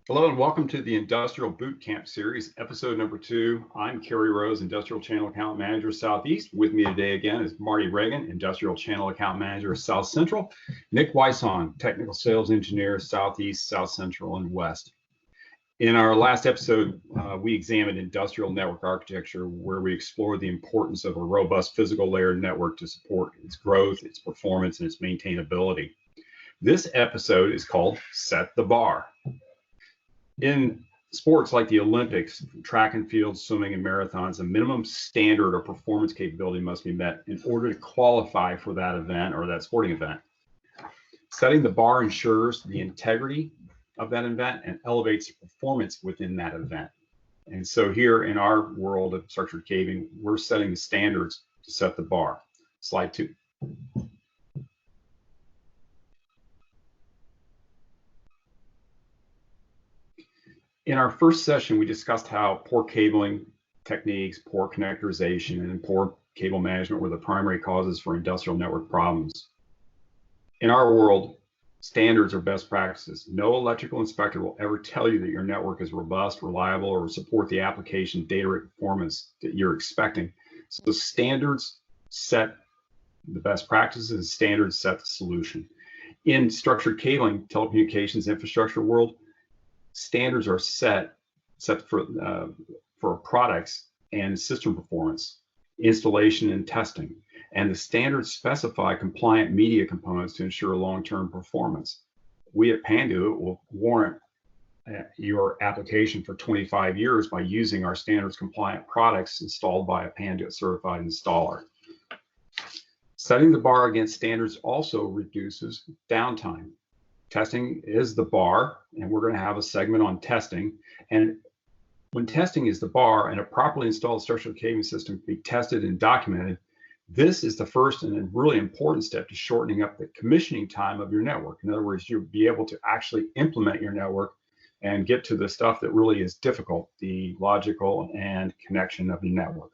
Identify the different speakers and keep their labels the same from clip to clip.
Speaker 1: Hello and welcome to the Industrial Boot Camp Series, episode number 2. I'm Kerry Rose, Industrial Channel Account Manager, Southeast. With me today again is Marty Reagan, Industrial Channel Account Manager, South Central. Nick Weishahn, Technical Sales Engineer, Southeast, South Central, and West. In our last episode, we examined industrial network architecture, where we explored the importance of a robust physical layer network to support its growth, its performance, and its maintainability. This episode is called Set the Bar. In sports like the Olympics, track and field, swimming, and marathons, a minimum standard or performance capability must be met in order to qualify for that event or that sporting event. Setting the bar ensures the integrity of that event and elevates performance within that event. And so here in our world of structured caving, we're setting the standards to set the bar. Slide 2. In our first session, we discussed how poor cabling techniques, poor connectorization, and poor cable management were the primary causes for industrial network problems. In our world, standards are best practices. No electrical inspector will ever tell you that your network is robust, reliable, or support the application data rate performance that you're expecting. So standards set the best practices and standards set the solution. In structured cabling, telecommunications infrastructure world, standards are set for products and system performance, installation, and testing. And the standards specify compliant media components to ensure long-term performance. We at Panduit will warrant your application for 25 years by using our standards compliant products installed by a Panduit certified installer. Setting the bar against standards also reduces downtime. Testing is the bar, and we're going to have a segment on testing. And when testing is the bar and a properly installed structural caving system can be tested and documented, this is the first and a really important step to shortening up the commissioning time of your network. In other words, you'll be able to actually implement your network and get to the stuff that really is difficult, the logical and connection of your network.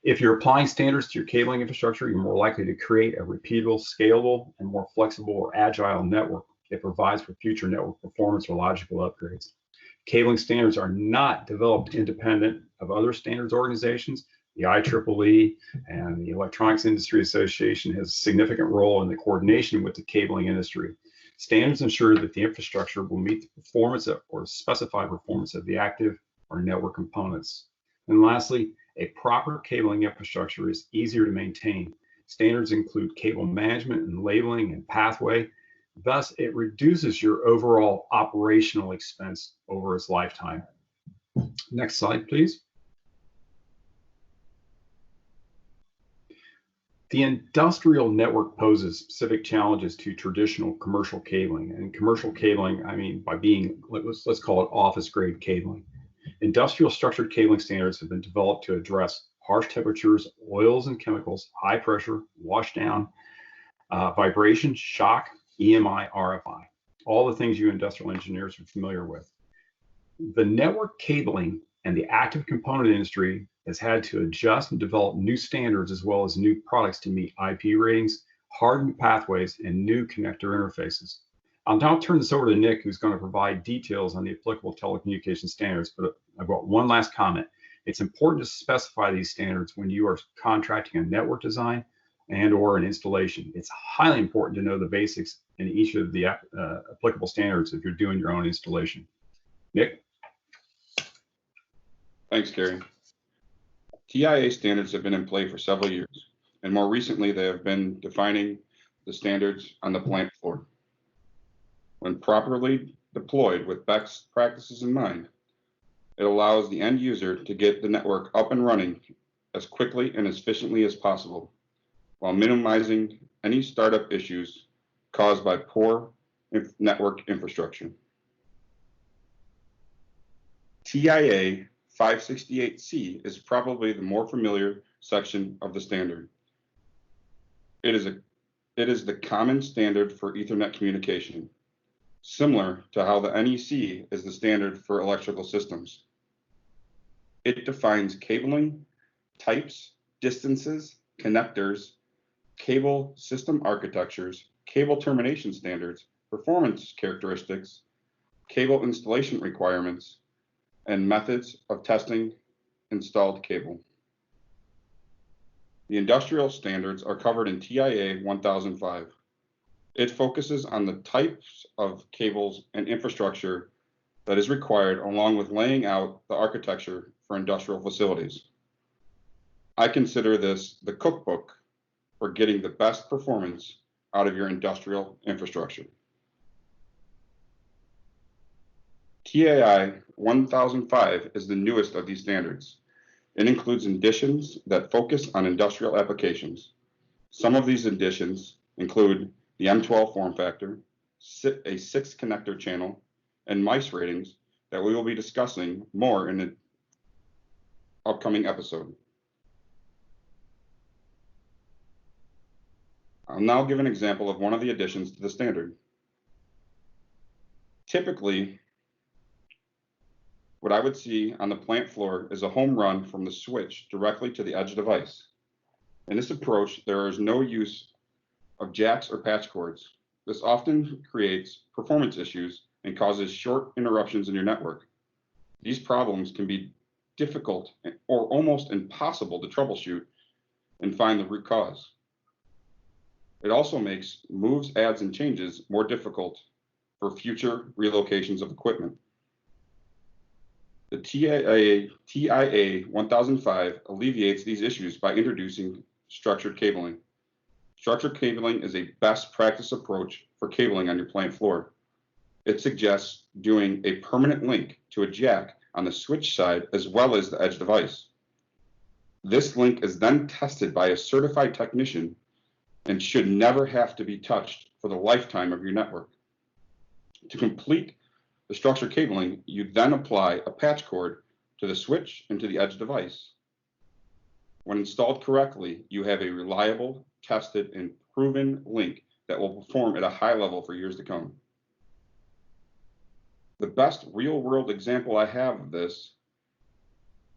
Speaker 1: If you're applying standards to your cabling infrastructure, you're more likely to create a repeatable, scalable, and more flexible or agile network. It provides for future network performance or logical upgrades. Cabling standards are not developed independent of other standards organizations. The IEEE and the Electronics Industry Association has a significant role in the coordination with the cabling industry. Standards ensure that the infrastructure will meet the performance or specified performance of the active or network components. And lastly, a proper cabling infrastructure is easier to maintain. Standards include cable management and labeling and pathway. Thus, it reduces your overall operational expense over its lifetime. Next slide, please. The industrial network poses specific challenges to traditional commercial cabling. And commercial cabling, I mean, by being, let's call it office-grade cabling. Industrial structured cabling standards have been developed to address harsh temperatures, oils and chemicals, high pressure, washdown, vibration, shock, EMI, RFI, all the things you industrial engineers are familiar with. The network cabling and the active component industry has had to adjust and develop new standards as well as new products to meet IP ratings, hardened pathways, and new connector interfaces. I'll now turn this over to Nick, who's going to provide details on the applicable telecommunication standards, but I've got one last comment. It's important to specify these standards when you are contracting a network design and or an installation. It's highly important to know the basics in each of the applicable standards if you're doing your own installation. Nick?
Speaker 2: Thanks, Gary. TIA standards have been in play for several years, and more recently they have been defining the standards on the plant floor. When properly deployed with best practices in mind, it allows the end user to get the network up and running as quickly and as efficiently as possible, while minimizing any startup issues caused by poor network infrastructure. TIA 568C is probably the more familiar section of the standard. It is the common standard for Ethernet communication, similar to how the NEC is the standard for electrical systems. It defines cabling, types, distances, connectors, cable system architectures, cable termination standards, performance characteristics, cable installation requirements, and methods of testing installed cable. The industrial standards are covered in TIA 1005. It focuses on the types of cables and infrastructure that is required, along with laying out the architecture for industrial facilities. I consider this the cookbook for getting the best performance out of your industrial infrastructure. TIA 1005 is the newest of these standards. It includes additions that focus on industrial applications. Some of these additions include the M12 form factor, a 6 connector channel, and mice ratings that we will be discussing more in the upcoming episode. I'll now give an example of one of the additions to the standard. Typically, what I would see on the plant floor is a home run from the switch directly to the edge device. In this approach, there is no use of jacks or patch cords. This often creates performance issues and causes short interruptions in your network. These problems can be difficult or almost impossible to troubleshoot and find the root cause. It also makes moves, adds, and changes more difficult for future relocations of equipment. The TIA 1005 alleviates these issues by introducing structured cabling. Structured cabling is a best practice approach for cabling on your plant floor. It suggests doing a permanent link to a jack on the switch side as well as the edge device. This link is then tested by a certified technician and should never have to be touched for the lifetime of your network. To complete the structured cabling, you then apply a patch cord to the switch and to the edge device. When installed correctly, you have a reliable, tested, and proven link that will perform at a high level for years to come. The best real-world example I have of this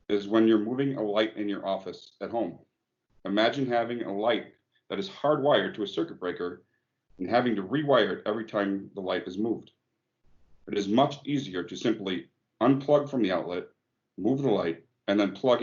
Speaker 2: is when you're moving a light in your office at home. Imagine having a light that is hardwired to a circuit breaker and having to rewire it every time the light is moved. It is much easier to simply unplug from the outlet, move the light, and then plug